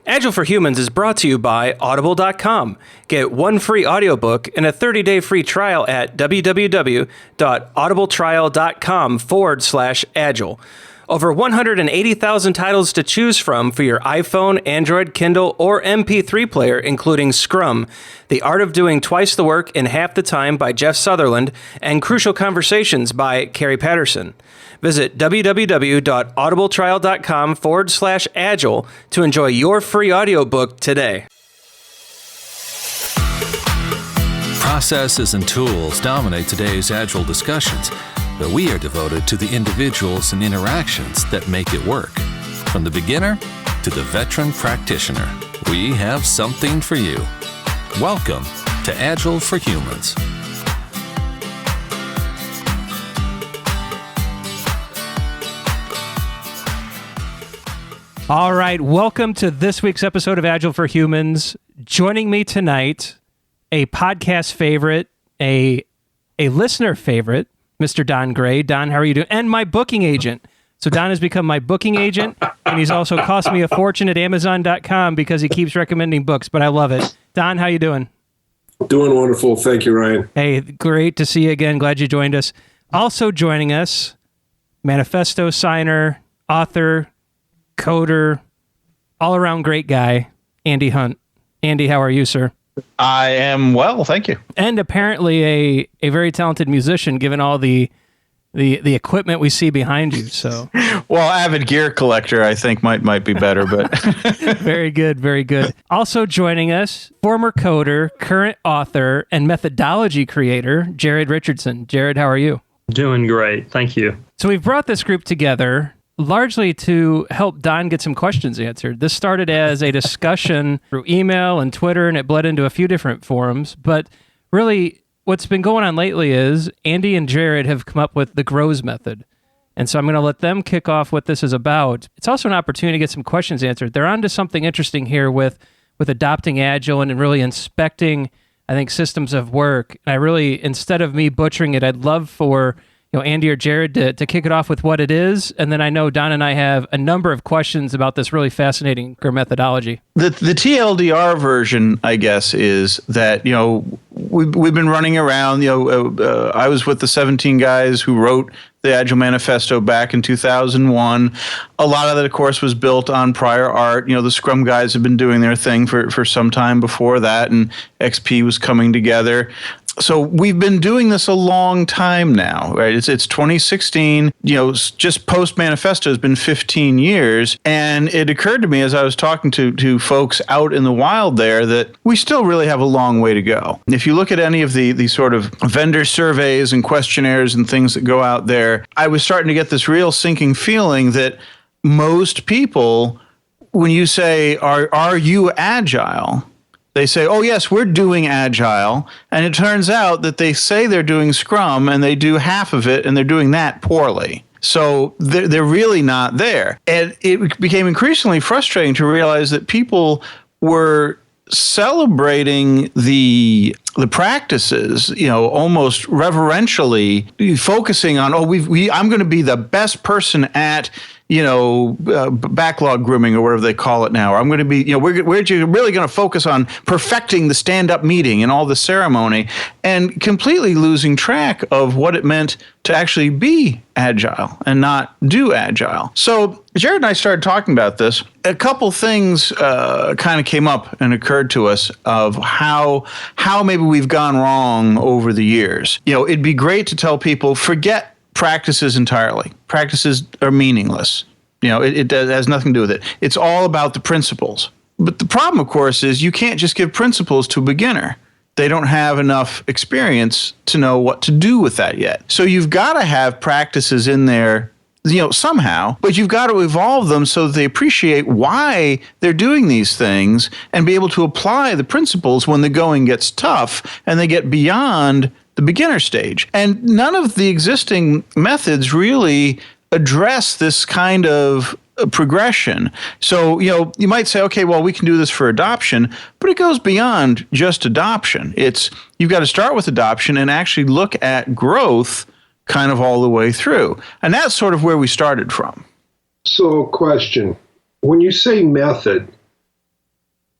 Agile for Humans is brought to you by Audible.com. Get one free audiobook and a 30-day free trial at www.audibletrial.com/agile. Over 180,000 titles to choose from for your iPhone, Android, Kindle, or MP3 player, including Scrum, The Art of Doing Twice the Work in Half the Time by Jeff Sutherland, and Crucial Conversations by Carrie Patterson. Visit www.audibletrial.com/agile to enjoy your free audiobook today. Processes and tools dominate today's Agile discussions, but we are devoted to the individuals and interactions that make it work. From the beginner to the veteran practitioner, we have something for you. Welcome to Agile for Humans. All right, welcome to this week's episode of Agile for Humans. Joining me tonight, a podcast favorite, a listener favorite, Mr. Don Gray. Don, how are you doing? And my booking agent. So Don has become my booking agent, and he's also cost me a fortune at Amazon.com because he keeps recommending books, but I love it. Don, how you doing? Doing wonderful. Thank you, Ryan. Hey, great to see you again. Glad you joined us. Also joining us, manifesto signer, author, coder, all-around great guy, Andy Hunt. Andy, how are you, sir? I am well, thank you. And apparently a very talented musician, given all the equipment we see behind you. So, well, avid gear collector, I think might be better, but very good, very good. Also joining us, former coder, current author, and methodology creator, Jared Richardson. Jared, how are you? Doing great, thank you. So we've brought this group together largely to help Don get some questions answered. This started as a discussion through email and Twitter, and it bled into a few different forums. But really, what's been going on lately is Andy and Jared have come up with the GROWS method. And so I'm going to let them kick off what this is about. It's also an opportunity to get some questions answered. They're onto something interesting here with adopting Agile and really inspecting, I think, systems of work. And I really, instead of me butchering it, I'd love for Andy or Jared to kick it off with what it is. And then I know Don and I have a number of questions about this really fascinating methodology. The TLDR version, I guess, is that, we've been running around, I was with the 17 guys who wrote the Agile Manifesto back in 2001. A lot of that, of course, was built on prior art. The Scrum guys have been doing their thing for some time before that, and XP was coming together. So we've been doing this a long time now, right? It's 2016, just post-manifesto has been 15 years. And it occurred to me as I was talking to folks out in the wild there that we still really have a long way to go. If you look at any of the sort of vendor surveys and questionnaires and things that go out there, I was starting to get this real sinking feeling that most people, when you say, are you agile? They say, oh, yes, we're doing Agile. And it turns out that they say they're doing Scrum and they do half of it and they're doing that poorly. So they're really not there. And it became increasingly frustrating to realize that people were celebrating the practices, almost reverentially focusing on, I'm going to be the best person at backlog grooming or whatever they call it now. Or I'm going to be, we're really going to focus on perfecting the stand-up meeting and all the ceremony, and completely losing track of what it meant to actually be agile and not do agile. So Jared and I started talking about this. A couple things kind of came up and occurred to us of how maybe we've gone wrong over the years. It'd be great to tell people, forget practices entirely. Practices are meaningless. It has nothing to do with it. It's all about the principles. But the problem, of course, is you can't just give principles to a beginner. They don't have enough experience to know what to do with that yet. So you've got to have practices in there, somehow, but you've got to evolve them so that they appreciate why they're doing these things and be able to apply the principles when the going gets tough and they get beyond the beginner stage. And none of the existing methods really address this kind of progression. So, you might say, okay, well, we can do this for adoption, but it goes beyond just adoption. You've got to start with adoption and actually look at growth kind of all the way through. And that's sort of where we started from. So, question. When you say method,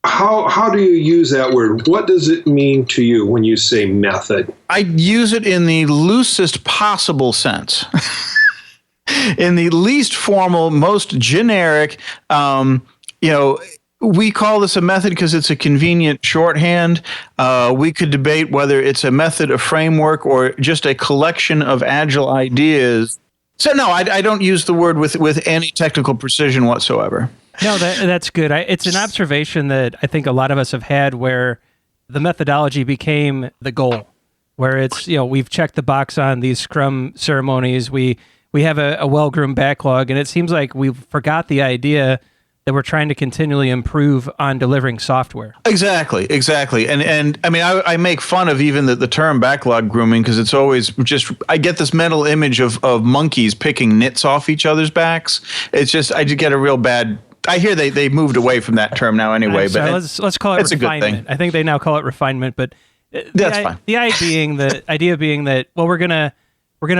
How do you use that word? What does it mean to you when you say method? I use it in the loosest possible sense. In the least formal, most generic, we call this a method because it's a convenient shorthand. We could debate whether it's a method, a framework, or just a collection of agile ideas. So no, I don't use the word with any technical precision whatsoever. No, that's good. It's an observation that I think a lot of us have had where the methodology became the goal, where it's, we've checked the box on these Scrum ceremonies. We have a well-groomed backlog, and it seems like we forgot the idea that we're trying to continually improve on delivering software. Exactly. And I mean, I make fun of even the term backlog grooming because it's always just, I get this mental image of monkeys picking nits off each other's backs. It's just, I just get a real bad, I hear they moved away from that term now anyway. But let's call it it's refinement. A good thing. I think they now call it refinement, but that's fine. The idea being that, well, we're gonna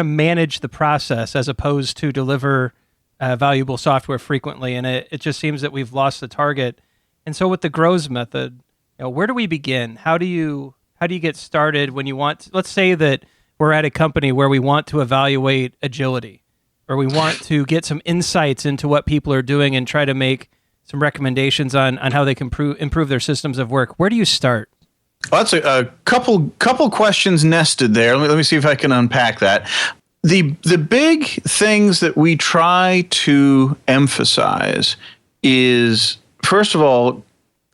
manage the process as opposed to deliver valuable software frequently, and it just seems that we've lost the target. And so with the GROWS method, where do we begin? How do you get started when you want to, let's say that we're at a company where we want to evaluate agility, or we want to get some insights into what people are doing and try to make some recommendations on how they can improve their systems of work. Where do you start? Well, that's a couple questions nested there. Let me see if I can unpack that. The big things that we try to emphasize is, first of all,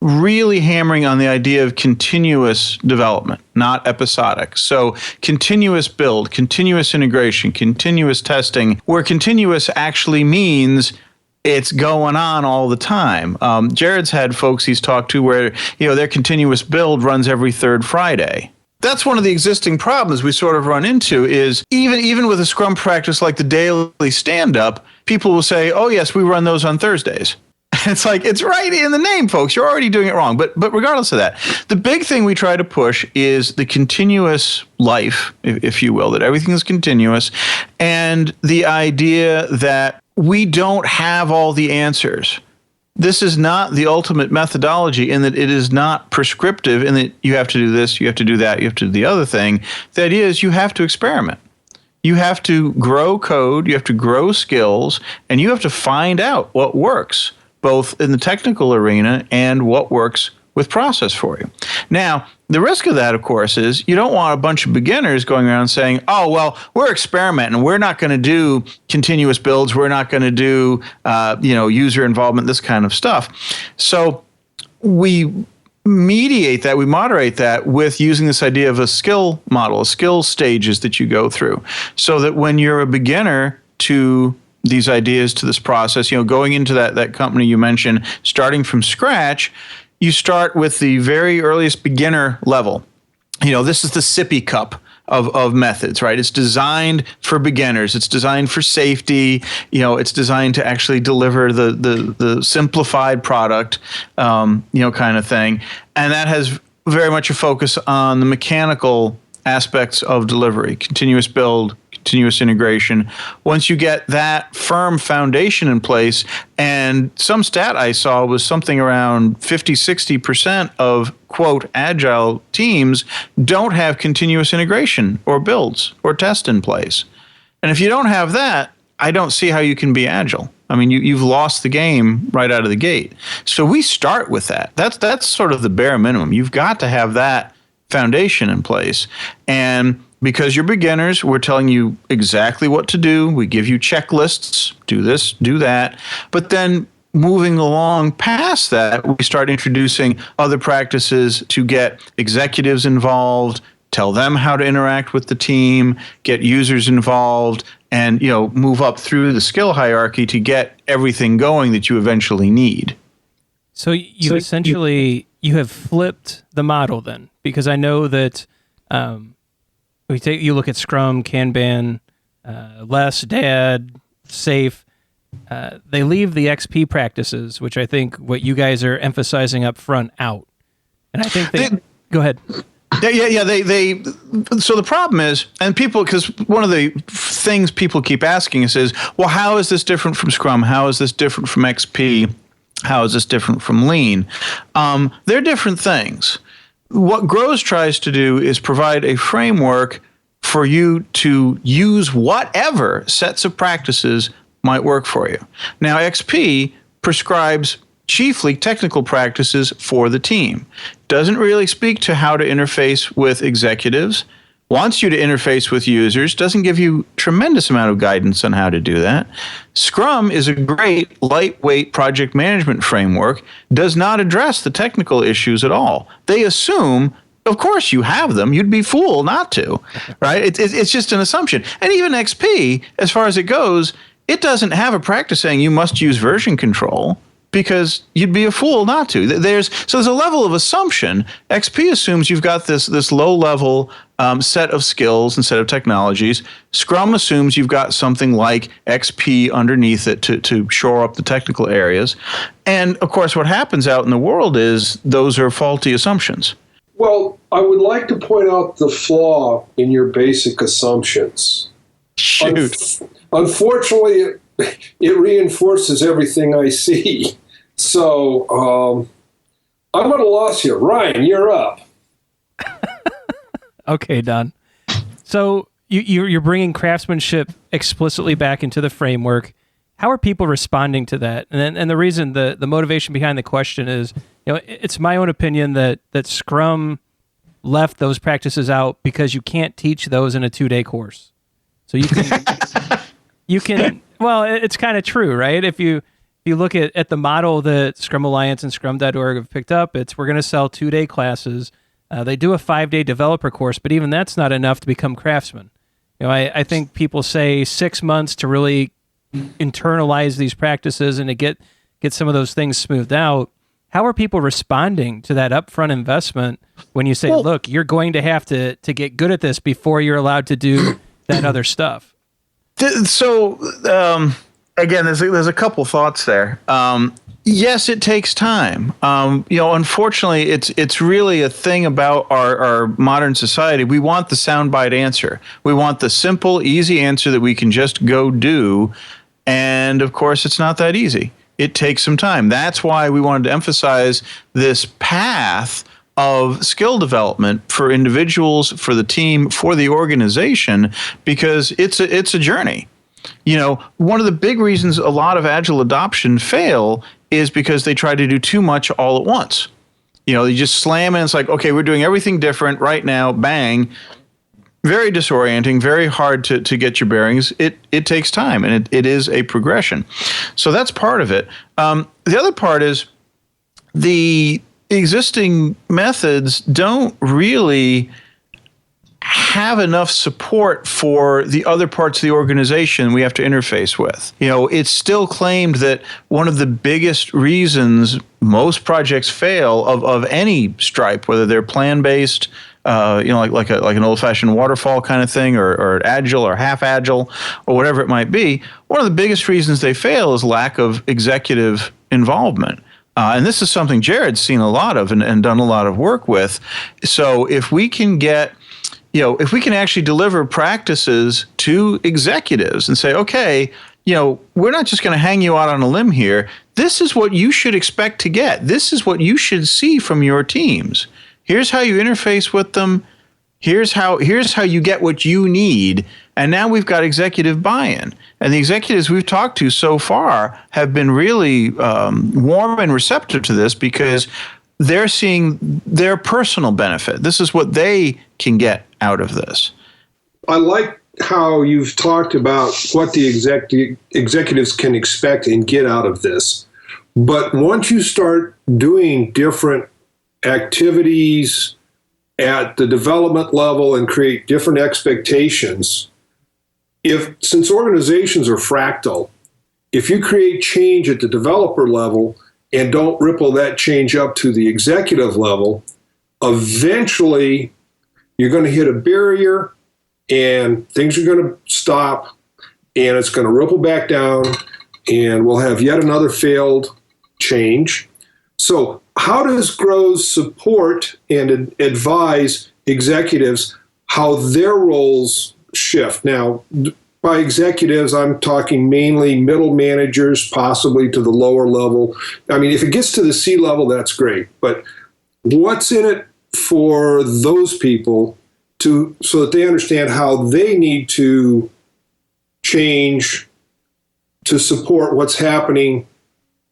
really hammering on the idea of continuous development, not episodic. So continuous build, continuous integration, continuous testing, where continuous actually means it's going on all the time. Jared's had folks he's talked to where their continuous build runs every third Friday. That's one of the existing problems we sort of run into is even with a Scrum practice like the daily stand-up, people will say, oh, yes, we run those on Thursdays. It's like, it's right in the name, folks. You're already doing it wrong. But regardless of that, the big thing we try to push is the continuous life, if you will, that everything is continuous, and the idea that we don't have all the answers. This is not the ultimate methodology in that it is not prescriptive in that you have to do this, you have to do that, you have to do the other thing. The idea is you have to experiment. You have to grow code, you have to grow skills, and you have to find out what works, both in the technical arena and what works with process for you. Now, the risk of that, of course, is you don't want a bunch of beginners going around saying, oh, well, we're experimenting. We're not going to do continuous builds. We're not going to do, user involvement, this kind of stuff. So we mediate that, we moderate that with using this idea of a skill model, skill stages that you go through, so that when you're a beginner to these ideas, to this process, going into that company you mentioned, starting from scratch, you start with the very earliest beginner level. This is the sippy cup of methods, right? It's designed for beginners. It's designed for safety. It's designed to actually deliver the simplified product, kind of thing. And that has very much a focus on the mechanical aspects of delivery, continuous build, continuous integration. Once you get that firm foundation in place, and some stat I saw was something around 50-60% of, quote, agile teams don't have continuous integration or builds or test in place. And if you don't have that, I don't see how you can be agile. I mean, you've lost the game right out of the gate. So we start with that. That's sort of the bare minimum. You've got to have that foundation in place. And because you're beginners, we're telling you exactly what to do. We give you checklists, do this, do that. But then moving along past that, we start introducing other practices to get executives involved, tell them how to interact with the team, get users involved, and move up through the skill hierarchy to get everything going that you eventually need. So you have flipped the model then, because I know that you look at Scrum, Kanban, Less, DAD, SAFe. They leave the XP practices, which I think what you guys are emphasizing up front, out. And I think go ahead. Yeah. So the problem is, and people, because one of the things people keep asking us is, well, how is this different from Scrum? How is this different from XP? How is this different from lean? They're different things. What GROWS tries to do is provide a framework for you to use whatever sets of practices might work for you. Now, XP prescribes chiefly technical practices for the team. Doesn't really speak to how to interface with executives, wants you to interface with users, doesn't give you tremendous amount of guidance on how to do that. Scrum is a great lightweight project management framework, does not address the technical issues at all. They assume, of course you have them, you'd be fool not to, right? It's just an assumption. And even XP, as far as it goes, it doesn't have a practice saying you must use version control, because you'd be a fool not to. There's a level of assumption. XP assumes you've got this low-level set of skills and set of technologies. Scrum assumes you've got something like XP underneath it to shore up the technical areas. And, of course, what happens out in the world is those are faulty assumptions. Well, I would like to point out the flaw in your basic assumptions. Shoot. Unfortunately, it reinforces everything I see. So I'm at a loss here. Ryan, you're up. Okay, Don. So you're bringing craftsmanship explicitly back into the framework. How are people responding to that? And the reason, the motivation behind the question is, it's my own opinion that Scrum left those practices out because you can't teach those in a 2-day course. So you can. Well, it's kind of true, right? If you look at the model that Scrum Alliance and Scrum.org have picked up, we're going to sell 2-day classes. They do a 5-day developer course, but even that's not enough to become craftsmen. I think people say 6 months to really internalize these practices and to get some of those things smoothed out. How are people responding to that upfront investment when you say, look, you're going to have to get good at this before you're allowed to do that other stuff? So, again, there's a couple thoughts there. Yes, it takes time. Unfortunately, it's really a thing about our modern society. We want the soundbite answer. We want the simple, easy answer that we can just go do. And of course, it's not that easy. It takes some time. That's why we wanted to emphasize this path of skill development for individuals, for the team, for the organization, because it's a journey. One of the big reasons a lot of Agile adoption fail is because they try to do too much all at once. They just slam in. It's like, okay, we're doing everything different right now. Bang. Very disorienting, very hard to get your bearings. It takes time, and it is a progression. So that's part of it. The other part is the existing methods don't really have enough support for the other parts of the organization we have to interface with. It's still claimed that one of the biggest reasons most projects fail of any stripe, whether they're plan-based, like an old-fashioned waterfall kind of thing, or agile or half agile, or whatever it might be, one of the biggest reasons they fail is lack of executive involvement. And this is something Jared's seen a lot of and done a lot of work with. So if we can get, if we can actually deliver practices to executives and say, okay, we're not just going to hang you out on a limb here. This is what you should expect to get. This is what you should see from your teams. Here's how you interface with them. Here's how you get what you need. And now we've got executive buy-in. And the executives we've talked to so far have been really warm and receptive to this because they're seeing their personal benefit. This is what they can get out of this. I like how you've talked about what the executives can expect and get out of this. But once you start doing different activities at the development level and create different expectations, since organizations are fractal, if you create change at the developer level and don't ripple that change up to the executive level, eventually you're going to hit a barrier and things are going to stop and it's going to ripple back down and we'll have yet another failed change. So how does GROWS support and advise executives how their roles shift? Now, by executives, I'm talking mainly middle managers, possibly to the lower level. I mean, if it gets to the C level, that's great. But what's in it for those people so that they understand how they need to change to support what's happening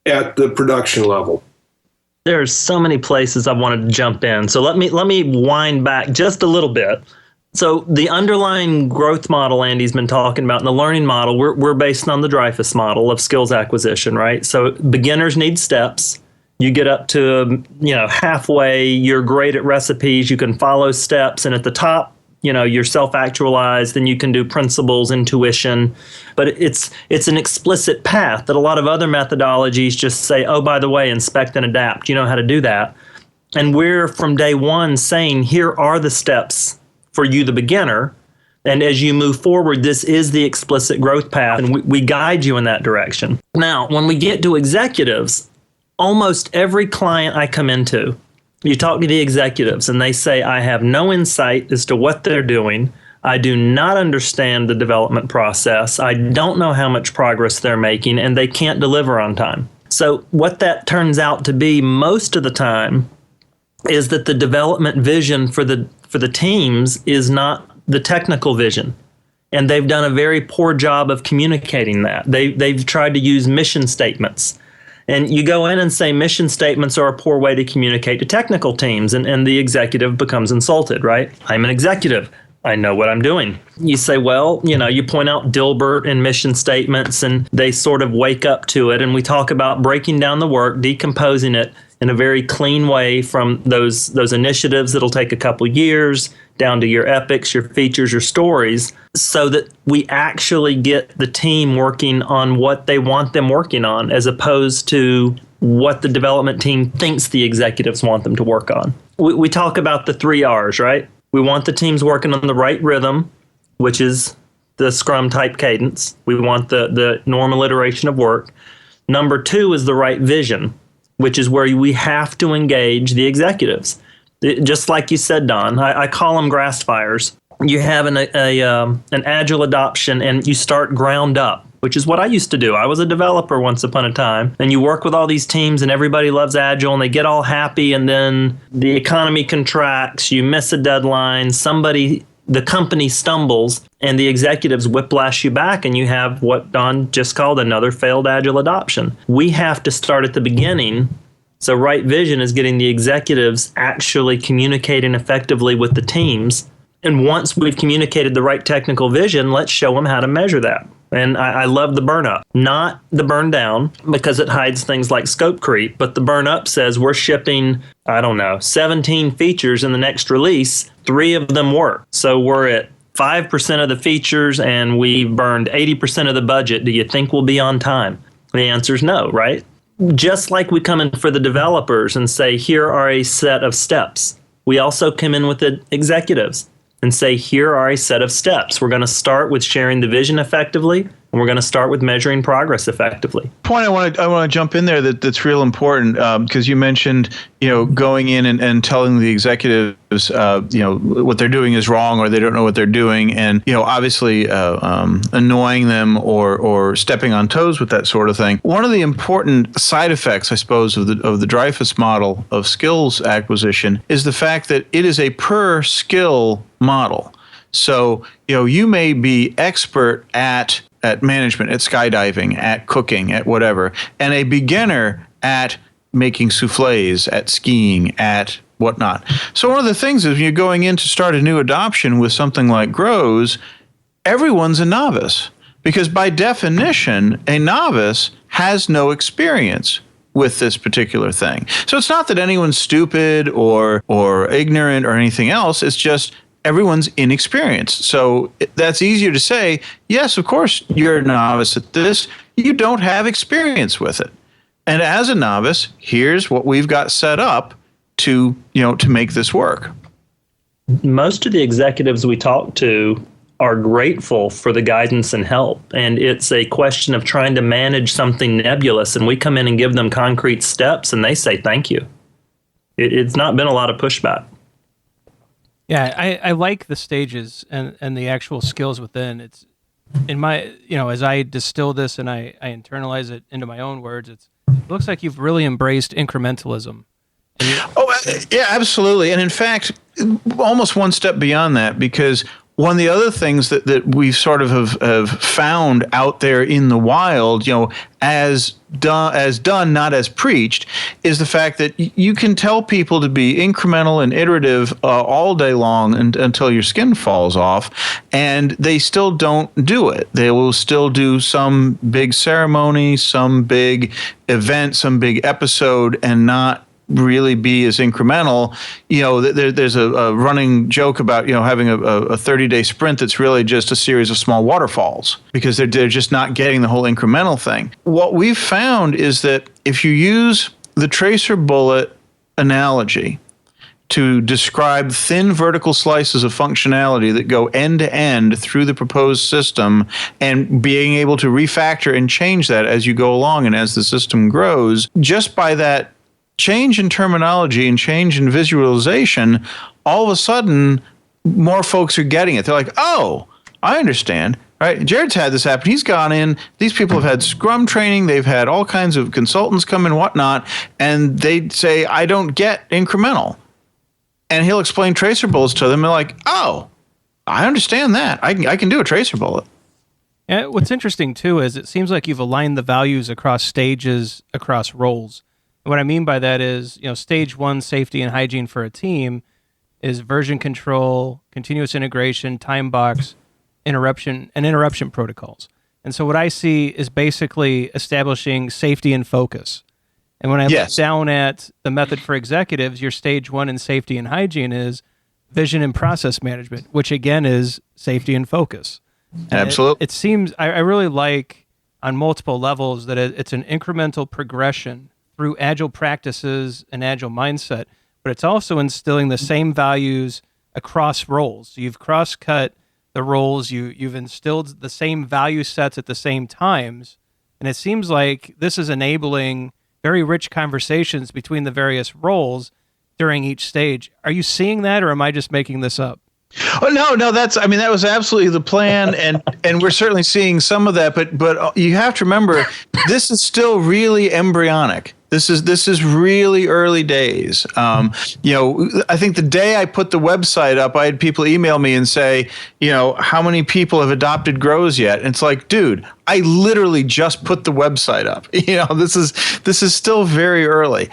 at the production level? There's so many places I wanted to jump in. So let me wind back just a little bit. So the underlying growth model Andy's been talking about, and the learning model, we're based on the Dreyfus model of skills acquisition, right? So beginners need steps. You get up to, halfway, you're great at recipes, you can follow steps, and at the top, you're self-actualized, and you can do principles, intuition. But it's an explicit path that a lot of other methodologies just say, oh, by the way, inspect and adapt. You know how to do that. And we're from day one saying, here are the steps for you, the beginner. And as you move forward, this is the explicit growth path, and we guide you in that direction. Now, when we get to executives, almost every client I come into, you talk to the executives and they say, I have no insight as to what they're doing. I do not understand the development process. I don't know how much progress they're making, and they can't deliver on time. So what that turns out to be most of the time is that the development vision for the teams is not the technical vision. And they've done a very poor job of communicating that. They've tried to use mission statements. And you go in and say mission statements are a poor way to communicate to technical teams, and the executive becomes insulted, right? I'm an executive. I know what I'm doing. You say, well, you point out Dilbert and mission statements, and they sort of wake up to it. And we talk about breaking down the work, decomposing it in a very clean way from those initiatives that'll take a couple years down to your epics, your features, your stories, so that we actually get the team working on what they want them working on, as opposed to what the development team thinks the executives want them to work on. We talk about the 3 R's, right? We want the teams working on the right rhythm, which is the Scrum type cadence. We want the normal iteration of work. Number 2 is the right vision, which is where we have to engage the executives. Just like you said, Don, I call them grass fires. You have an agile adoption, and you start ground up, which is what I used to do. I was a developer once upon a time, and you work with all these teams, and everybody loves agile, and they get all happy, and then the economy contracts, you miss a deadline, the company stumbles, and the executives whiplash you back, and you have what Don just called another failed agile adoption. We have to start at the beginning. So right vision is getting the executives actually communicating effectively with the teams. And once we've communicated the right technical vision, let's show them how to measure that. And I love the burn up, not the burn down, because it hides things like scope creep. But the burn up says we're shipping, 17 features in the next release. 3 of them work. So we're at 5% of the features and we burned 80% of the budget. Do you think we'll be on time? The answer is no, right? Just like we come in for the developers and say, here are a set of steps. We also come in with the executives and say, here are a set of steps. We're going to start with sharing the vision effectively, and we're going to start with measuring progress effectively. Point I want to jump in there that's real important, because you mentioned going in and telling the executives what they're doing is wrong, or they don't know what they're doing, and obviously annoying them or stepping on toes with that sort of thing. One of the important side effects, I suppose, of the Dreyfus model of skills acquisition is the fact that it is a per skill model. So you may be expert at management, at skydiving, at cooking, at whatever, and a beginner at making souffles, at skiing, at whatnot. So one of the things is when you're going in to start a new adoption with something like Grows, everyone's a novice, because by definition, a novice has no experience with this particular thing. So it's not that anyone's stupid or ignorant or anything else. It's just everyone's inexperienced. So that's easier to say, yes, of course, you're a novice at this. You don't have experience with it. And as a novice, here's what we've got set up to make this work. Most of the executives we talk to are grateful for the guidance and help. And it's a question of trying to manage something nebulous. And we come in and give them concrete steps, and they say, thank you. It's not been a lot of pushback. Yeah, I like the stages and the actual skills within. in my, as I distill this and I internalize it into my own words, it looks like you've really embraced incrementalism. Yeah, absolutely. And in fact, almost one step beyond that, because one of the other things that we sort of have found out there in the wild, as done, not as preached, is the fact that you can tell people to be incremental and iterative all day long until your skin falls off, and they still don't do it. They will still do some big ceremony, some big event, some big episode, and not really be as incremental. There's a running joke about having a 30-day sprint that's really just a series of small waterfalls, because they're just not getting the whole incremental thing. What we've found is that if you use the tracer bullet analogy to describe thin vertical slices of functionality that go end to end through the proposed system, and being able to refactor and change that as you go along and as the system grows, just by that change in terminology and change in visualization, all of a sudden, more folks are getting it. They're like, oh, I understand. Right? Jared's had this happen. He's gone in. These people have had Scrum training. They've had all kinds of consultants come and whatnot, and they say, I don't get incremental. And he'll explain tracer bullets to them. They're like, oh, I understand that. I can do a tracer bullet. And what's interesting, too, is it seems like you've aligned the values across stages, across roles. What I mean by that is, stage 1, safety and hygiene for a team, is version control, continuous integration, time box, interruption protocols. And so what I see is basically establishing safety and focus. And when I look down at the method for executives, your stage 1 in safety and hygiene is vision and process management, which again is safety and focus. And absolutely. It seems, I really like on multiple levels that it's an incremental progression through agile practices and agile mindset, but it's also instilling the same values across roles. So you've cross-cut the roles, you've instilled the same value sets at the same times, and it seems like this is enabling very rich conversations between the various roles during each stage. Are you seeing that, or am I just making this up? Oh, no, that was absolutely the plan, and we're certainly seeing some of that, but you have to remember, this is still really embryonic. This is really early days. I think the day I put the website up, I had people email me and say, how many people have adopted Grows yet? And it's like, dude, I literally just put the website up. This is still very early.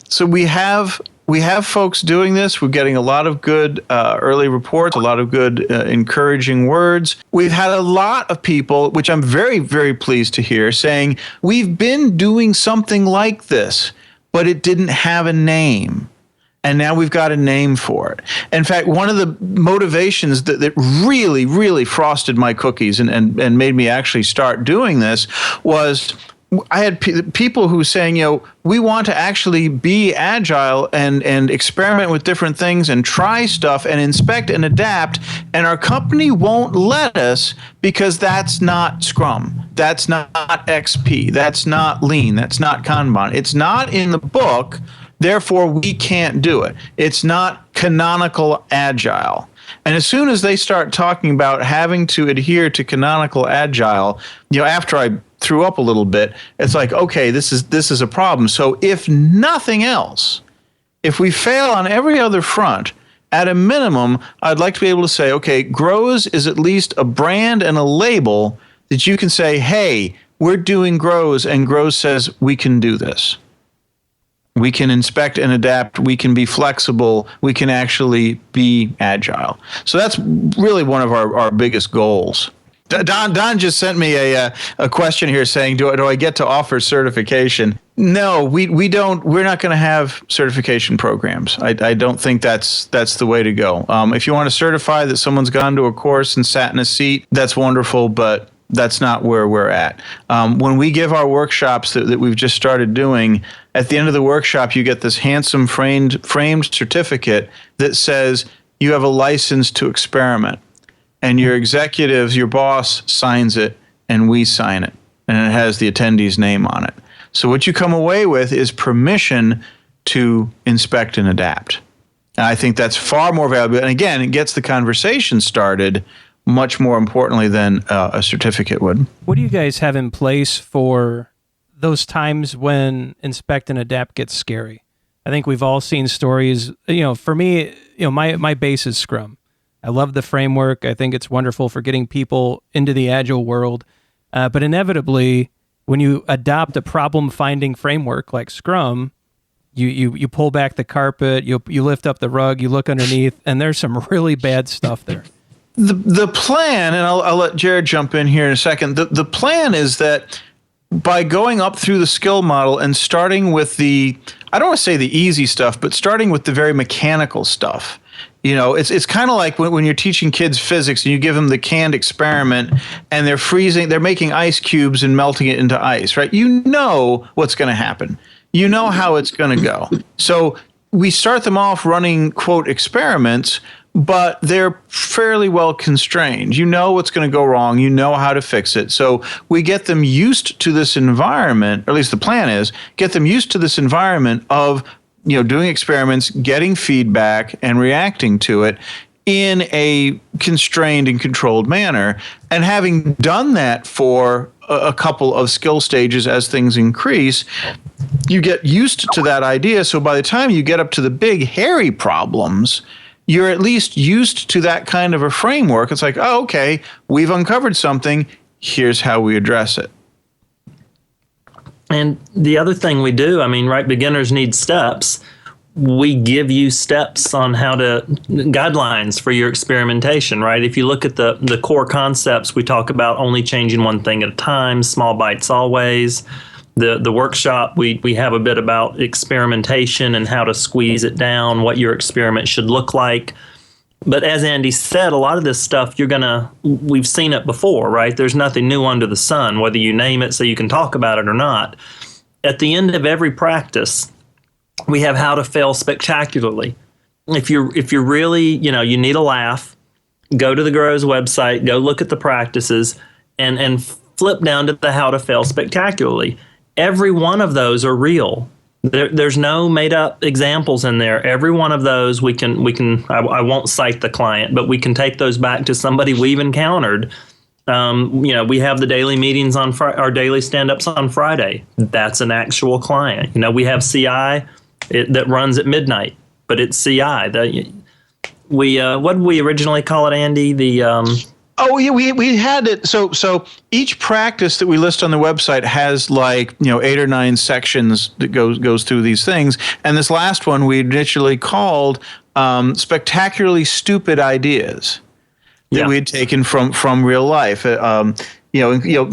So we have folks doing this. We're getting a lot of good early reports, a lot of good encouraging words. We've had a lot of people, which I'm very, very pleased to hear, saying, we've been doing something like this, but it didn't have a name. And now we've got a name for it. In fact, one of the motivations that really, really frosted my cookies and made me actually start doing this was I had people who were saying, we want to actually be agile and experiment with different things and try stuff and inspect and adapt, and our company won't let us because that's not Scrum, that's not XP, that's not Lean, that's not Kanban. It's not in the book, therefore we can't do it. It's not canonical agile. And as soon as they start talking about having to adhere to canonical agile, after I threw up a little bit, it's like, okay, this is a problem. So if nothing else, if we fail on every other front, at a minimum, I'd like to be able to say, okay, Grows is at least a brand and a label that you can say, hey, we're doing Grows, and Grows says we can do this. We can inspect and adapt. We can be flexible. We can actually be agile. So that's really one of our biggest goals. Don just sent me a question here saying, do I get to offer certification? No, we don't. We're not going to have certification programs. I don't think that's the way to go. If you want to certify that someone's gone to a course and sat in a seat, that's wonderful, but that's not where we're at. When we give our workshops that we've just started doing, at the end of the workshop, you get this handsome framed certificate that says you have a license to experiment. And your executives, your boss signs it, and we sign it. And it has the attendee's name on it. So what you come away with is permission to inspect and adapt. And I think that's far more valuable. And again, it gets the conversation started much more importantly than a certificate would. What do you guys have in place for those times when inspect and adapt gets scary? I think we've all seen stories. For me, my base is Scrum. I love the framework. I think it's wonderful for getting people into the Agile world. But inevitably, when you adopt a problem-finding framework like Scrum, you pull back the carpet, you lift up the rug, you look underneath, and there's some really bad stuff there. The plan, and I'll let Jared jump in here in a second. The plan is that by going up through the skill model and starting with I don't want to say the easy stuff, but starting with the very mechanical stuff. It's kind of like when you're teaching kids physics and you give them the canned experiment and they're making ice cubes and melting it into ice, right? You know what's going to happen. You know how it's going to go. So we start them off running, quote, experiments, but they're fairly well constrained. You know what's going to go wrong. You know how to fix it. So we get them used to this environment, or at least the plan is, get them used to this environment of doing experiments, getting feedback, and reacting to it in a constrained and controlled manner. And having done that for a couple of skill stages as things increase, you get used to that idea. So by the time you get up to the big, hairy problems, you're at least used to that kind of a framework. It's like, oh, okay, we've uncovered something. Here's how we address it. And the other thing we do, beginners need steps. We give you steps on guidelines for your experimentation, right? If you look at the core concepts, we talk about only changing one thing at a time, small bites always. The workshop, we have a bit about experimentation and how to squeeze it down, what your experiment should look like. But as Andy said, a lot of this stuff we've seen it before, right? There's nothing new under the sun, whether you name it so you can talk about it or not. At the end of every practice, we have how to fail spectacularly. If you're really, you need a laugh, go to the Grows website, go look at the practices, and flip down to the how to fail spectacularly. Every one of those are real. There's no made up examples in there. Every one of those we can. I won't cite the client, but we can take those back to somebody we've encountered. We have the daily meetings on our daily stand-ups on Friday. That's an actual client. We have CI that runs at midnight, but it's CI. What did we originally call it, Andy? Oh yeah, we had it. So each practice that we list on the website has 8 or 9 sections that goes through these things. And this last one we initially called spectacularly stupid ideas that we had taken from real life.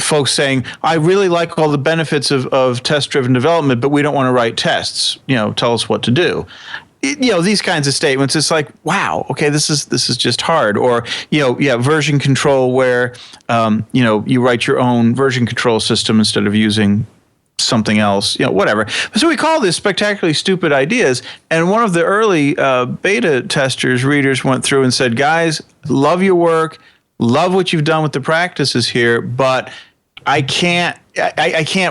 Folks saying, I really like all the benefits of test-driven development, but we don't want to write tests. Tell us what to do. These kinds of statements, it's like, wow, okay, this is just hard. Or, version control where, you write your own version control system instead of using something else, whatever. So we call this spectacularly stupid ideas. And one of the early beta testers, readers went through and said, guys, love your work, love what you've done with the practices here, but I can't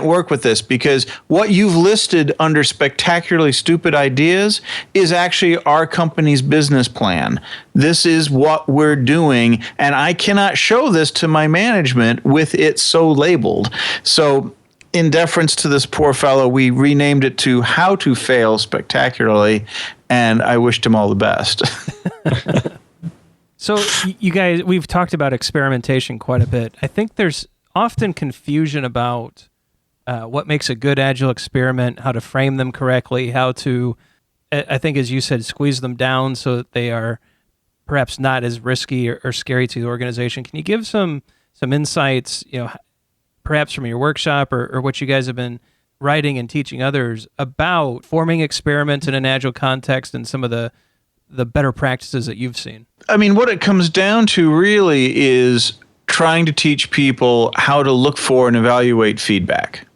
work with this because what you've listed under spectacularly stupid ideas is actually our company's business plan. This is what we're doing, and I cannot show this to my management with it so labeled. So in deference to this poor fellow, we renamed it to How to Fail Spectacularly, and I wished him all the best. So you guys, we've talked about experimentation quite a bit. I think there's often confusion about what makes a good Agile experiment, how to frame them correctly, how to, I think as you said, squeeze them down so that they are perhaps not as risky or scary to the organization. Can you give some insights, perhaps from your workshop or what you guys have been writing and teaching others about forming experiments in an Agile context and some of the better practices that you've seen? What it comes down to really is trying to teach people how to look for and evaluate feedback.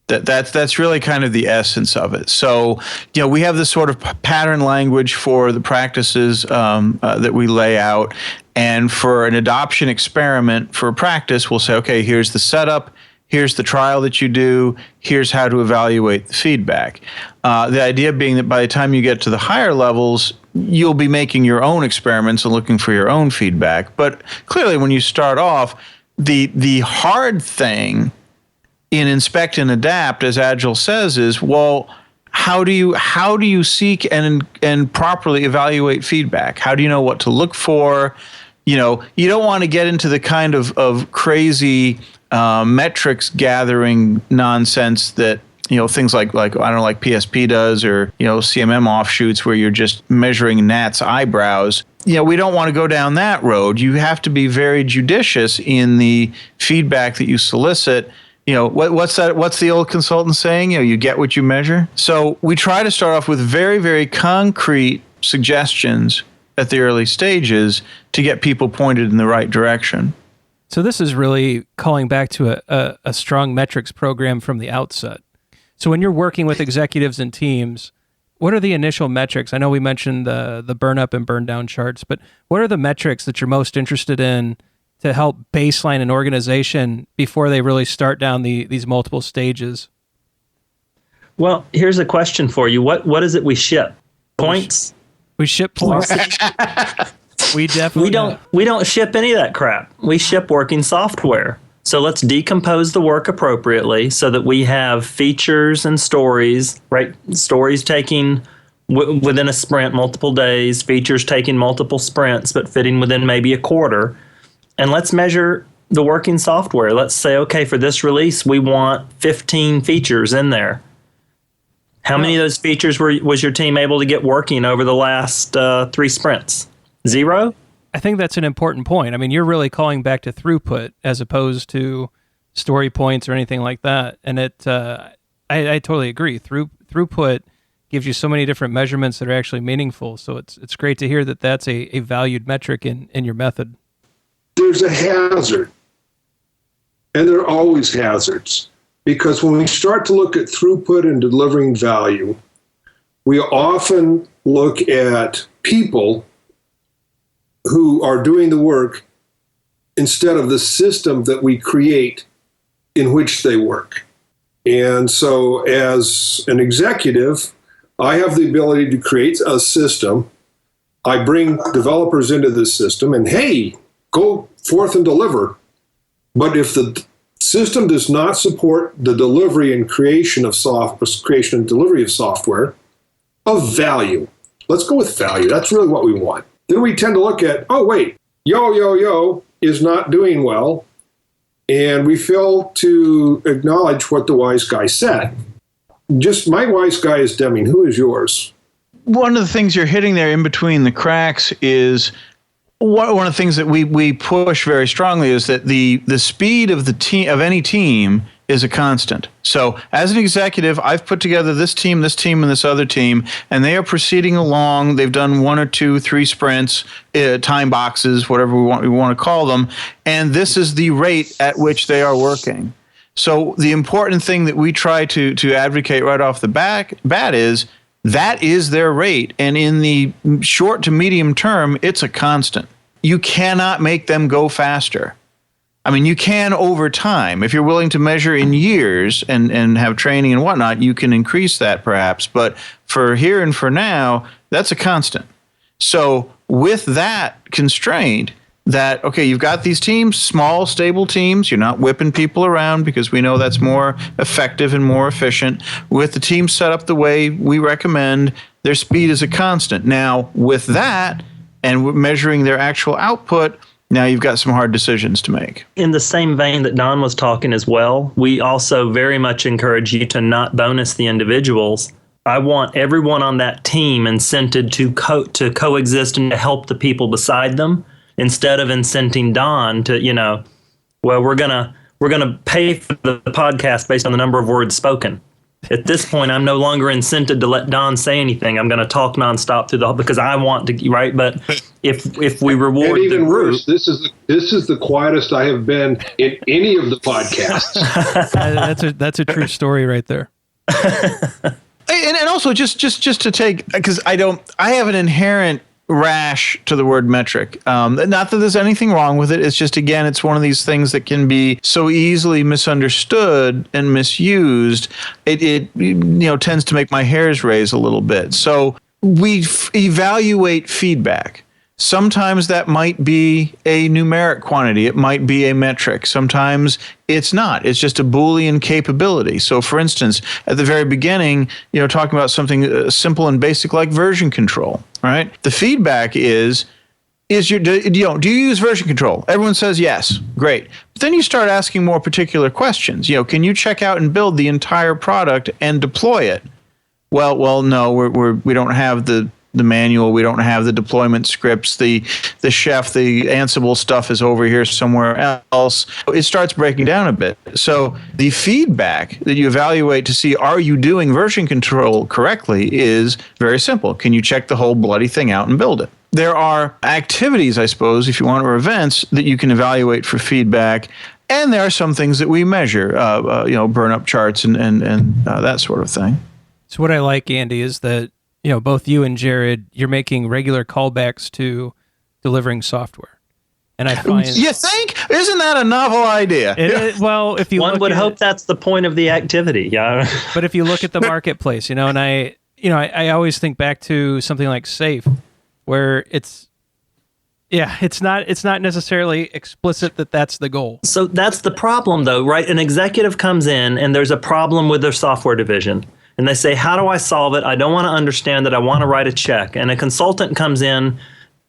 That's really kind of the essence of it. So, we have this sort of pattern language for the practices that we lay out. And for an adoption experiment for a practice, we'll say, okay, here's the setup, here's the trial that you do, here's how to evaluate the feedback. The idea being that by the time you get to the higher levels, you'll be making your own experiments and looking for your own feedback. But clearly, when you start off, the hard thing in inspect and adapt, as Agile says, is, well, how do you seek and properly evaluate feedback? How do you know what to look for? You don't want to get into the kind of crazy metrics gathering nonsense that, things like I don't know, like PSP does, or, CMM offshoots where you're just measuring gnats' eyebrows. We don't want to go down that road. You have to be very judicious in the feedback that you solicit. What's the old consultant saying? You get what you measure. So we try to start off with very, very concrete suggestions at the early stages to get people pointed in the right direction. So this is really calling back to a strong metrics program from the outset. So when you're working with executives and teams, what are the initial metrics? I know we mentioned the burn up and burn down charts, but what are the metrics that you're most interested in to help baseline an organization before they really start down these multiple stages? Well, here's a question for you. What is it we ship? Points? We ship points. We definitely we don't ship any of that crap. We ship working software. So let's decompose the work appropriately so that we have features and stories, right? Stories taking within a sprint, multiple days, features taking multiple sprints, but fitting within maybe a quarter. And let's measure the working software. Let's say, okay, for this release, we want 15 features in there. How many of those features was your team able to get working over the last 3 sprints? 0? I think that's an important point. I mean, you're really calling back to throughput as opposed to story points or anything like that. And I totally agree. Throughput gives you so many different measurements that are actually meaningful. So it's great to hear that that's a valued metric in your method. There's a hazard, and there are always hazards, because when we start to look at throughput and delivering value, we often look at people who are doing the work instead of the system that we create in which they work. And so as an executive, I have the ability to create a system. I bring developers into this system and, hey, go forth and deliver. But if the system does not support the delivery and creation and delivery of software of value, let's go with value. That's really what we want. Then we tend to look at, oh, wait, yo is not doing well. And we fail to acknowledge what the wise guy said. Just my wise guy is Deming. Who is yours? One of the things you're hitting there in between the cracks is one of the things that we push very strongly is that the speed of the team of any team is a constant. So as an executive, I've put together this team, and this other team, and they are proceeding along. They've done 1 or 2, 3 sprints, time boxes, whatever we want to call them, and this is the rate at which they are working. So the important thing that we try to advocate right off the bat is that is their rate, and in the short to medium term, it's a constant. You cannot make them go faster. I mean, you can over time. If you're willing to measure in years and have training and whatnot, you can increase that perhaps. But for here and for now, that's a constant. So with that constraint that, okay, you've got these teams, small, stable teams. You're not whipping people around because we know that's more effective and more efficient. With the team set up the way we recommend, their speed is a constant. Now, with that and measuring their actual output, now you've got some hard decisions to make. In the same vein that Don was talking as well, we also very much encourage you to not bonus the individuals. I want everyone on that team incented to coexist and to help the people beside them, instead of incenting Don to, well, we're gonna pay for the podcast based on the number of words spoken. At this point, I'm no longer incented to let Don say anything. I'm going to talk nonstop through because I want to, right? But if we reward and even the group, worse, this is the quietest I have been in any of the podcasts. That's a true story right there. And also just to take, because I have an inherent rash to the word metric. Not that there's anything wrong with it. It's just, again, it's one of these things that can be so easily misunderstood and misused. It tends to make my hairs raise a little bit. So we evaluate feedback. Sometimes that might be a numeric quantity. It might be a metric. Sometimes it's not. It's just a Boolean capability. So, for instance, at the very beginning, talking about something simple and basic like version control, right? The feedback do you use version control? Everyone says yes. Great. But then you start asking more particular questions. Can you check out and build the entire product and deploy it? Well, no, we don't have the manual. We don't have the deployment scripts. The chef, the Ansible stuff is over here somewhere else. It starts breaking down a bit. So the feedback that you evaluate to see, are you doing version control correctly, is very simple. Can you check the whole bloody thing out and build it? There are activities, I suppose, if you want, or events that you can evaluate for feedback. And there are some things that we measure, burn up charts and that sort of thing. So what I like, Andy, is that both you and Jared, you're making regular callbacks to delivering software. And I find... You think? Isn't that a novel idea? Well, if you One would hope that's the point of the activity, yeah. But if you look at the marketplace, and I always think back to something like SAFe, where it's not necessarily explicit that that's the goal. So that's the problem, though, right? An executive comes in and there's a problem with their software division. And they say, how do I solve it? I don't want to understand that. I want to write a check. And a consultant comes in,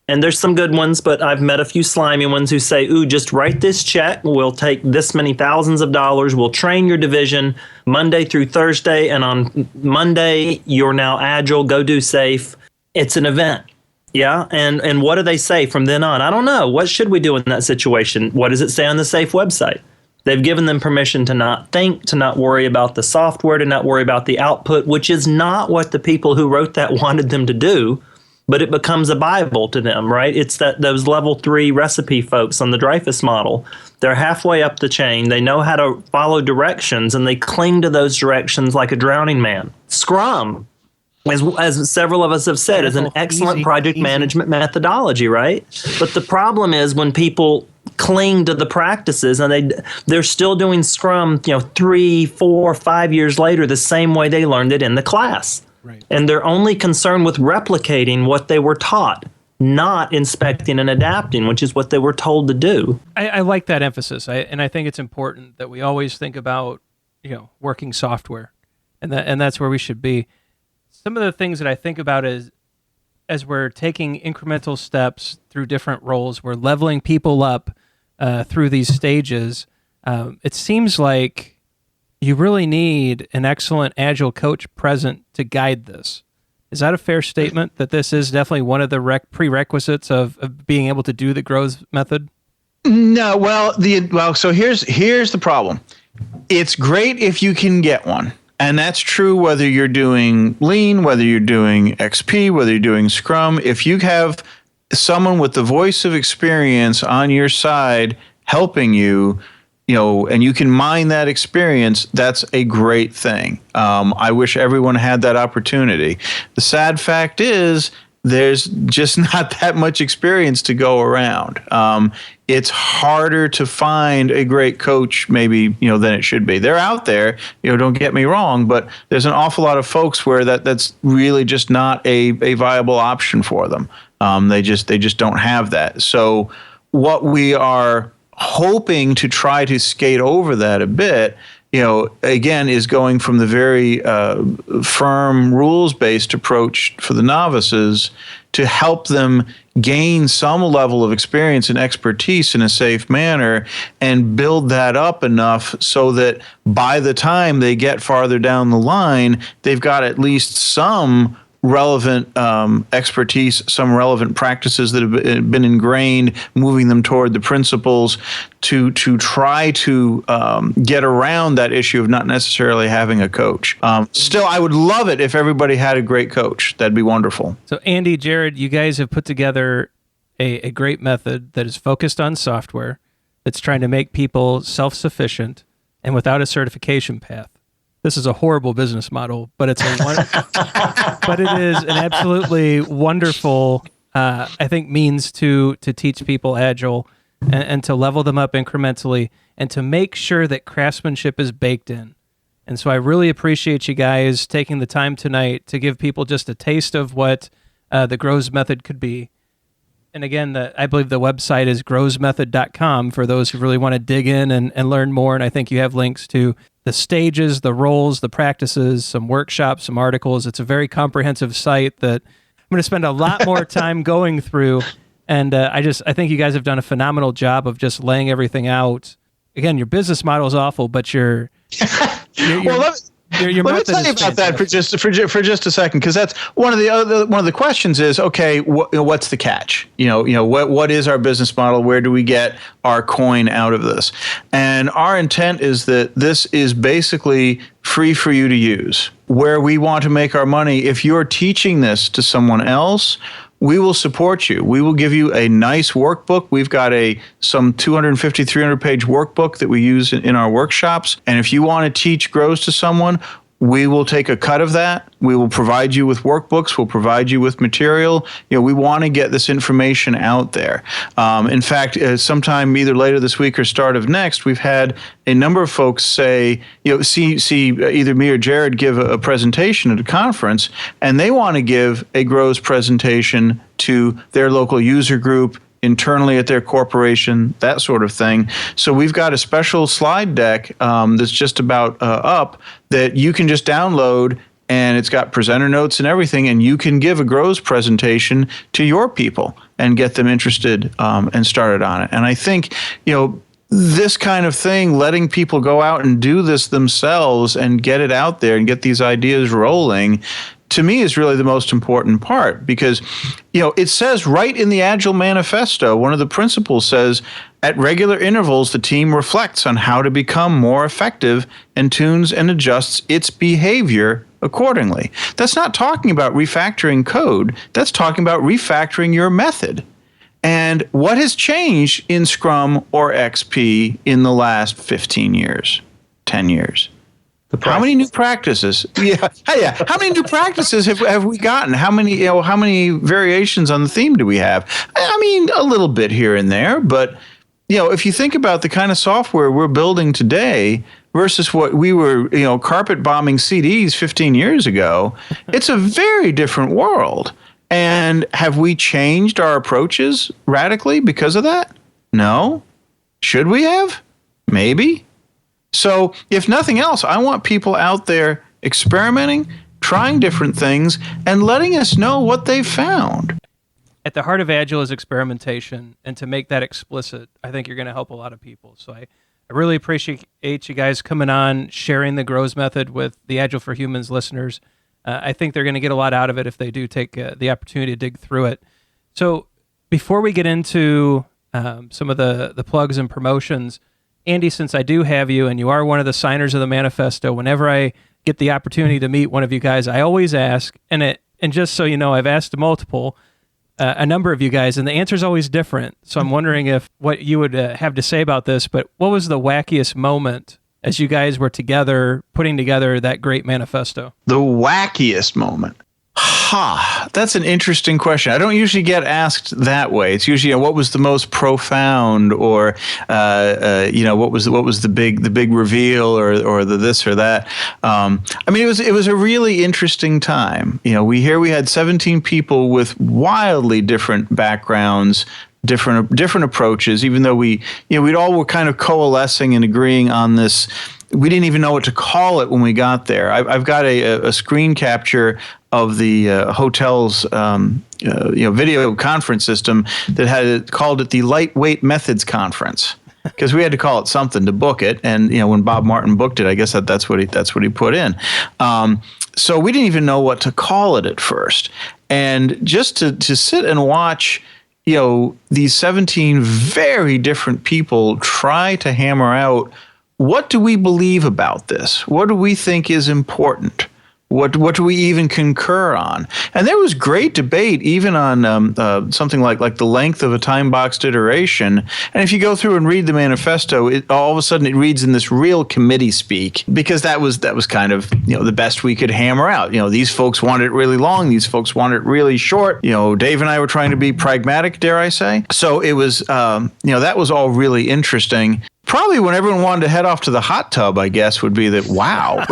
and there's some good ones, but I've met a few slimy ones who say, ooh, just write this check. We'll take this many thousands of dollars. We'll train your division Monday through Thursday. And on Monday, you're now agile. Go do SAFe. It's an event. Yeah. And what do they say from then on? I don't know. What should we do in that situation? What does it say on the SAFe website? They've given them permission to not think, to not worry about the software, to not worry about the output, which is not what the people who wrote that wanted them to do, but it becomes a Bible to them, right? It's those level 3 recipe folks on the Dreyfus model. They're halfway up the chain. They know how to follow directions, and they cling to those directions like a drowning man. Scrum, as several of us have said, is an excellent project management methodology, right? But the problem is when people cling to the practices and they're still doing Scrum 3, 4, 5 years later the same way they learned it in the class. Right. And they're only concerned with replicating what they were taught, not inspecting and adapting, which is what they were told to do. I like that emphasis. And I think it's important that we always think about working software, and that's where we should be. Some of the things that I think about is, as we're taking incremental steps through different roles, we're leveling people up through these stages. It seems like you really need an excellent Agile coach present to guide this. Is that a fair statement, that this is definitely one of the prerequisites of being able to do the growth method? No, so here's the problem. It's great if you can get one. And that's true whether you're doing Lean, whether you're doing XP, whether you're doing Scrum. If you have someone with the voice of experience on your side helping you, and you can mine that experience, that's a great thing. I wish everyone had that opportunity. The sad fact is there's just not that much experience to go around. It's harder to find a great coach maybe, than it should be. They're out there, don't get me wrong, but there's an awful lot of folks where that's really just not a viable option for them. They just don't have that. So what we are hoping to try to skate over that a bit, again, is going from the very firm rules-based approach for the novices to help them gain some level of experience and expertise in a safe manner and build that up enough so that by the time they get farther down the line, they've got at least some relevant expertise, some relevant practices that have been ingrained, moving them toward the principles to try to get around that issue of not necessarily having a coach. Still, I would love it if everybody had a great coach. That'd be wonderful. So Andy, Jared, you guys have put together a great method that is focused on software, that's trying to make people self-sufficient and without a certification path. This is a horrible business model, but it is an absolutely wonderful, I think, means to teach people Agile and to level them up incrementally and to make sure that craftsmanship is baked in. And so I really appreciate you guys taking the time tonight to give people just a taste of what the Grows Method could be. And again, I believe the website is growsmethod.com for those who really want to dig in and learn more. And I think you have links to the stages, the roles, the practices, some workshops, some articles. It's a very comprehensive site that I'm going to spend a lot more time going through. And I think you guys have done a phenomenal job of just laying everything out. Again, your business model is awful, but your let me tell you about that for just a second, because that's one of the questions is, okay, what's the catch? What is our business model? Where do we get our coin out of this? And our intent is that this is basically free for you to use. Where we want to make our money, if you're teaching this to someone else, we will support you. We will give you a nice workbook. We've got some 250, 300-page workbook that we use in our workshops. And if you want to teach Grows to someone, we will take a cut of that. We will provide you with workbooks. We'll provide you with material. We want to get this information out there. In fact, sometime either later this week or start of next, we've had a number of folks say, see either me or Jared give a presentation at a conference, and they want to give a Grows presentation to their local user group, internally at their corporation, that sort of thing. So we've got a special slide deck that's just about up that you can just download, and it's got presenter notes and everything, and you can give a Grows presentation to your people and get them interested and started on it. And I think, this kind of thing, letting people go out and do this themselves and get it out there and get these ideas rolling, to me is really the most important part, because it says right in the Agile Manifesto, one of the principles says, at regular intervals, the team reflects on how to become more effective and tunes and adjusts its behavior accordingly. That's not talking about refactoring code. That's talking about refactoring your method. And what has changed in Scrum or XP in the last 15 years, 10 years? How many new practices? Yeah. How many new practices have we gotten? How many variations on the theme do we have? I mean, a little bit here and there, but if you think about the kind of software we're building today versus what we were, carpet bombing CDs 15 years ago, it's a very different world. And have we changed our approaches radically because of that? No. Should we have? Maybe. So if nothing else, I want people out there experimenting, trying different things, and letting us know what they've found. At the heart of Agile is experimentation, and to make that explicit, I think you're going to help a lot of people. So I really appreciate you guys coming on, sharing the Grows Method with the Agile for Humans listeners. I think they're going to get a lot out of it if they do take the opportunity to dig through it. So before we get into some of the plugs and promotions, Andy, since I do have you and you are one of the signers of the manifesto, whenever I get the opportunity to meet one of you guys, I always ask, and just so you know, I've asked a number of you guys, and the answer is always different. So I'm wondering if what you would have to say about this, but what was the wackiest moment as you guys were together, putting together that great manifesto? The wackiest moment. That's an interesting question. I don't usually get asked that way. It's usually what was the most profound, or what was the big reveal, or the this or that. It was a really interesting time. We had 17 people with wildly different backgrounds, different approaches. Even though we'd all were kind of coalescing and agreeing on this. We didn't even know what to call it when we got there. I've got a screen capture of the hotel's video conference system that had called it the Lightweight Methods Conference, because we had to call it something to book it. And when Bob Martin booked it, I guess that's what he put in. So we didn't even know what to call it at first. And just to sit and watch these 17 very different people try to hammer out, what do we believe about this? What do we think is important? What do we even concur on? And there was great debate even on something like the length of a time-boxed iteration. And if you go through and read the manifesto, all of a sudden it reads in this real committee speak, because that was kind of the best we could hammer out. These folks wanted it really long. These folks wanted it really short. Dave and I were trying to be pragmatic, dare I say. So it was that was all really interesting. probably when everyone wanted to head off to the hot tub, I guess, would be that, wow.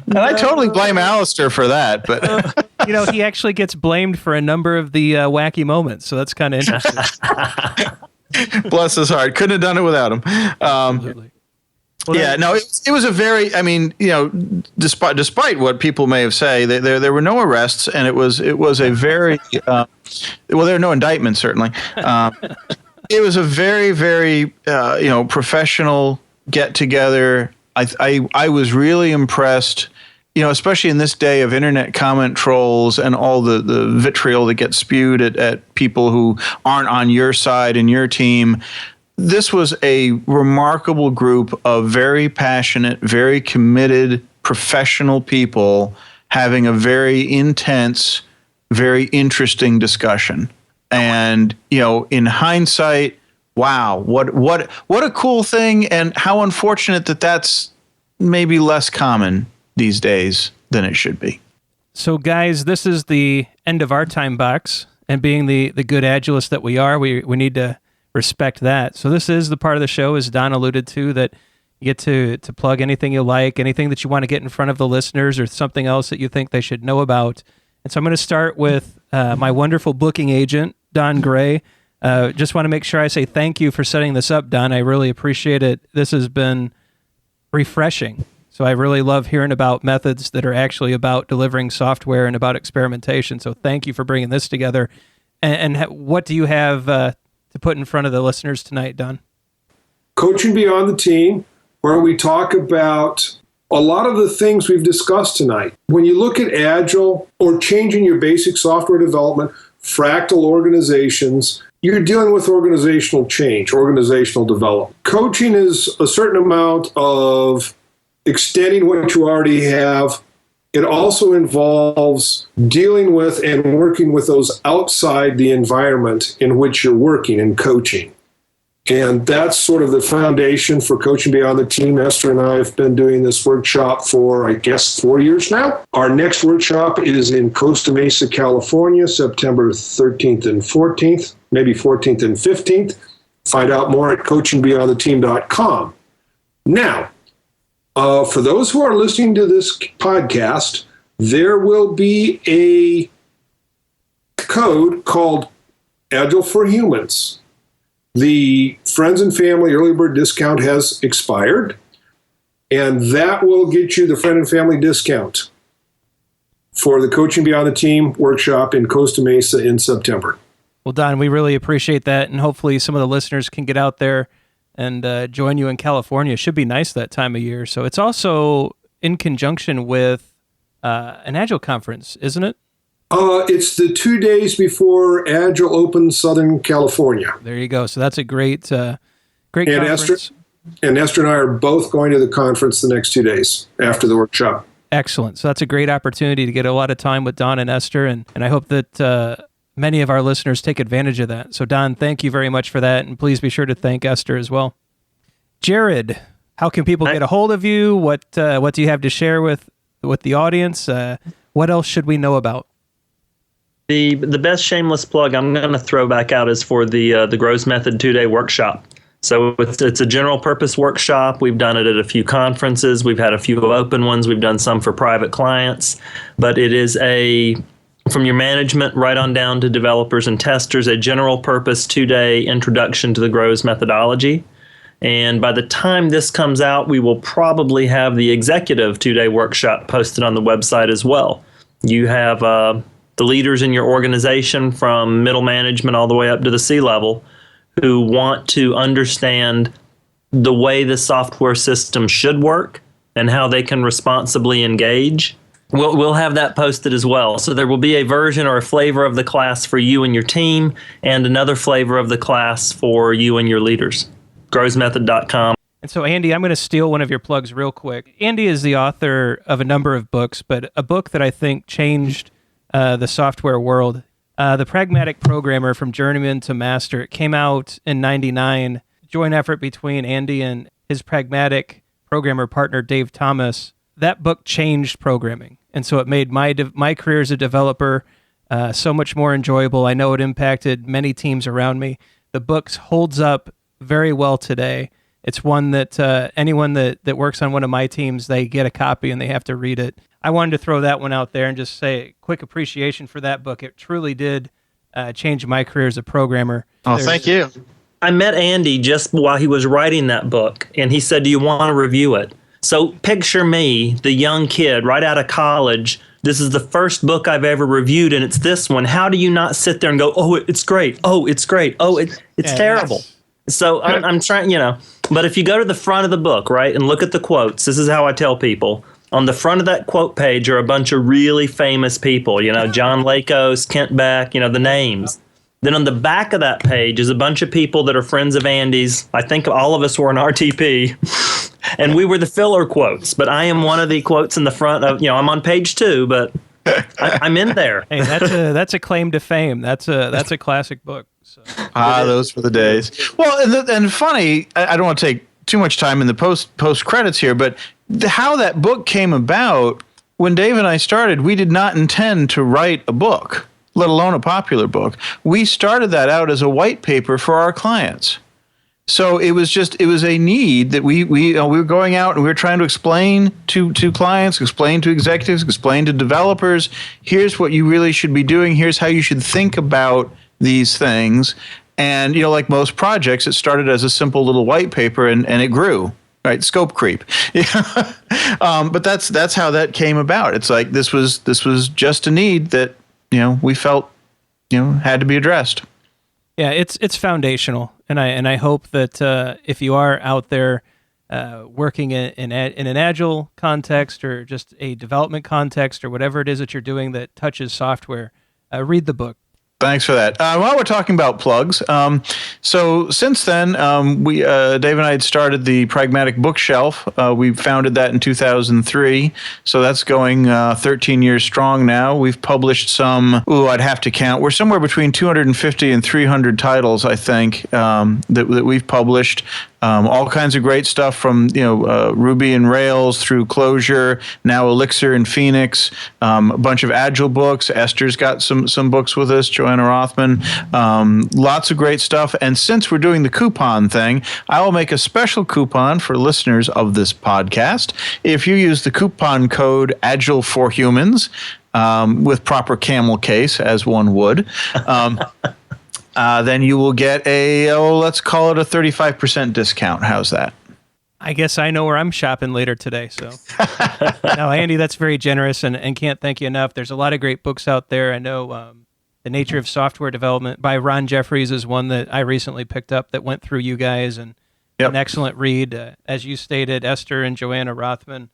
And I totally blame Alistair for that. But he actually gets blamed for a number of the wacky moments. So that's kind of interesting. Bless his heart. Couldn't have done it without him. Absolutely. Well, it was a very, despite what people may have said, there were no arrests, and it was a very, there were no indictments, certainly. It was a very, very, professional get-together. I was really impressed, especially in this day of internet comment trolls and all the vitriol that gets spewed at people who aren't on your side and your team. This was a remarkable group of very passionate, very committed, professional people having a very intense, very interesting discussion. And, in hindsight, wow, what a cool thing, and how unfortunate that that's maybe less common these days than it should be. So, guys, this is the end of our time box, and being the good Agilists that we are, we need to respect that. So this is the part of the show, as Don alluded to, that you get to plug anything you like, anything that you want to get in front of the listeners, or something else that you think they should know about. And so I'm going to start with my wonderful booking agent, Don Gray. Just want to make sure I say thank you for setting this up, Don. I really appreciate it. This has been refreshing. So I really love hearing about methods that are actually about delivering software and about experimentation. So thank you for bringing this together. And what do you have to put in front of the listeners tonight, Don? Coaching Beyond the Team, where we talk about a lot of the things we've discussed tonight. When you look at Agile or changing your basic software development, fractal organizations, you're dealing with organizational change, organizational development. Coaching is a certain amount of extending what you already have. It also involves dealing with and working with those outside the environment in which you're working and coaching. And that's sort of the foundation for Coaching Beyond the Team. Esther and I have been doing this workshop for, 4 years now. Our next workshop is in Costa Mesa, California, September 13th and 14th, maybe 14th and 15th. Find out more at coachingbeyondtheteam.com. Now, for those who are listening to this podcast, there will be a code called Agile for Humans. The Friends and Family Early Bird discount has expired, and that will get you the Friend and Family discount for the Coaching Beyond the Team workshop in Costa Mesa in September. Well, Don, we really appreciate that, and hopefully some of the listeners can get out there and join you in California. It should be nice that time of year. So it's also in conjunction with an Agile conference, isn't it? It's the 2 days before Agile opens Southern California. There you go. So that's a great conference. And Esther and I are both going to the conference the next 2 days after the workshop. Excellent. So that's a great opportunity to get a lot of time with Don and Esther, and I hope that many of our listeners take advantage of that. So Don, thank you very much for that, and please be sure to thank Esther as well. Jared, how can people get a hold of you? What do you have to share with the audience? What else should we know about? The best shameless plug I'm going to throw back out is for the Grows Method 2-day workshop. So it's a general purpose workshop. We've done it at a few conferences. We've had a few open ones. We've done some for private clients. But it is from your management right on down to developers and testers, a general purpose 2-day introduction to the Grows methodology. And by the time this comes out, we will probably have the executive 2-day workshop posted on the website as well. You have the leaders in your organization from middle management all the way up to the C-level who want to understand the way the software system should work and how they can responsibly engage. We'll have that posted as well. So there will be a version or a flavor of the class for you and your team, and another flavor of the class for you and your leaders. growsmethod.com. And so, Andy, I'm going to steal one of your plugs real quick. Andy is the author of a number of books, but a book that I think changed the software world, The Pragmatic Programmer from Journeyman to Master. It came out in '99, joint effort between Andy and his pragmatic programmer partner, Dave Thomas. That book changed programming, and so it made my career as a developer so much more enjoyable. I know it impacted many teams around me. The book holds up very well today. It's one that anyone that works on one of my teams, they get a copy and they have to read it. I wanted to throw that one out there and just say quick appreciation for that book. It truly did change my career as a programmer. Oh, thank you. I met Andy just while he was writing that book, and he said, "Do you want to review it?" So picture me, the young kid right out of college. This is the first book I've ever reviewed, and it's this one. How do you not sit there and go, "Oh, it's great. Oh, it's great. Oh, it's terrible." So I'm trying, But if you go to the front of the book, right, and look at the quotes, this is how I tell people. On the front of that quote page are a bunch of really famous people, John Lakos, Kent Beck, the names. Then on the back of that page is a bunch of people that are friends of Andy's. I think all of us were in RTP, and we were the filler quotes. But I am one of the quotes in the front of, I'm on page 2, but I'm in there. Hey, that's a claim to fame. That's a classic book. So. Those were the days. Well, and funny, I don't want to take too much time in the post credits here, but how that book came about, when Dave and I started, we did not intend to write a book, let alone a popular book. We started that out as a white paper for our clients. So it was a need that we were going out and we were trying to explain to clients, explain to executives, explain to developers, here's what you really should be doing, here's how you should think about these things. And, like most projects, it started as a simple little white paper and it grew, right? Scope creep. But that's how that came about. It's like this was just a need that, we felt, had to be addressed. Yeah, it's foundational. And I hope that if you are out there working in an agile context or just a development context or whatever it is that you're doing that touches software, read the book. Thanks for that. While we're talking about plugs, so since then, we Dave and I had started the Pragmatic Bookshelf. We founded that in 2003, so that's going 13 years strong now. We've published some, I'd have to count. We're somewhere between 250 and 300 titles, I think, that we've published. All kinds of great stuff from Ruby and Rails through Clojure, now Elixir and Phoenix, a bunch of Agile books. Esther's got some books with us, Joanna Rothman, lots of great stuff. And since we're doing the coupon thing, I will make a special coupon for listeners of this podcast. If you use the coupon code Agile4Humans with proper camel case, as one would. Then you will get let's call it a 35% discount. How's that? I guess I know where I'm shopping later today. So, no, Andy, that's very generous and can't thank you enough. There's a lot of great books out there. I know The Nature of Software Development by Ron Jeffries is one that I recently picked up that went through you guys, and an excellent read. As you stated, Esther and Joanna Rothman,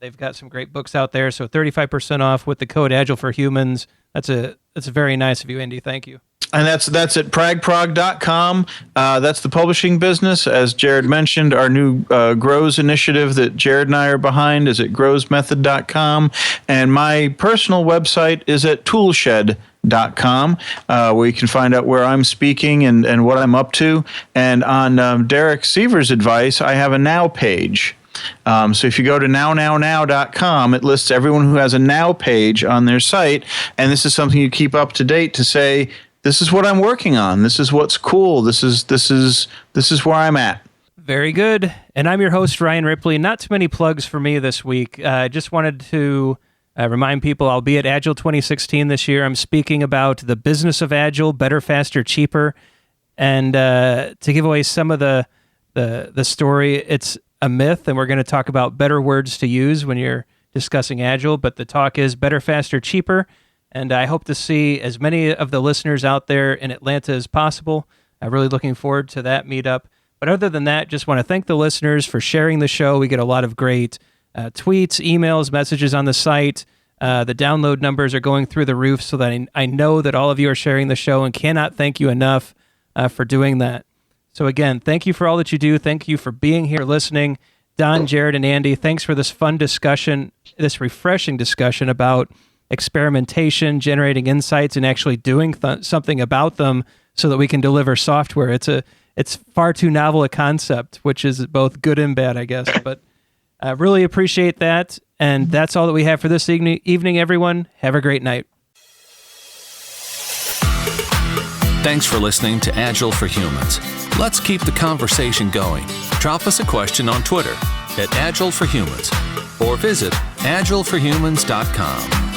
they've got some great books out there. So 35% off with the code Agile4Humans. That's very nice of you, Andy. Thank you. And that's at pragprog.com. That's the publishing business. As Jared mentioned, our new Grows initiative that Jared and I are behind is at growsmethod.com. And my personal website is at toolshed.com, where you can find out where I'm speaking and what I'm up to. And on Derek Siever's advice, I have a Now page. So if you go to nownow.com, it lists everyone who has a Now page on their site. And this is something you keep up to date to say, this is what I'm working on. This is what's cool. This is where I'm at. Very good. And I'm your host, Ryan Ripley. Not too many plugs for me this week. I just wanted to remind people I'll be at Agile 2016 this year. I'm speaking about the business of Agile, better, faster, cheaper. And to give away some of the story, it's a myth, and we're going to talk about better words to use when you're discussing Agile. But the talk is better, faster, cheaper. And I hope to see as many of the listeners out there in Atlanta as possible. I'm really looking forward to that meetup. But other than that, just want to thank the listeners for sharing the show. We get a lot of great tweets, emails, messages on the site. The download numbers are going through the roof, so that I know that all of you are sharing the show and cannot thank you enough for doing that. So again, thank you for all that you do. Thank you for being here, listening. Don, Jared, and Andy, thanks for this fun discussion, this refreshing discussion about experimentation, generating insights, and actually doing something about them so that we can deliver software. It's far too novel a concept, which is both good and bad, I guess. But I really appreciate that. And that's all that we have for this evening, everyone. Have a great night. Thanks for listening to Agile for Humans. Let's keep the conversation going. Drop us a question on Twitter @AgileForHumans or visit agileforhumans.com.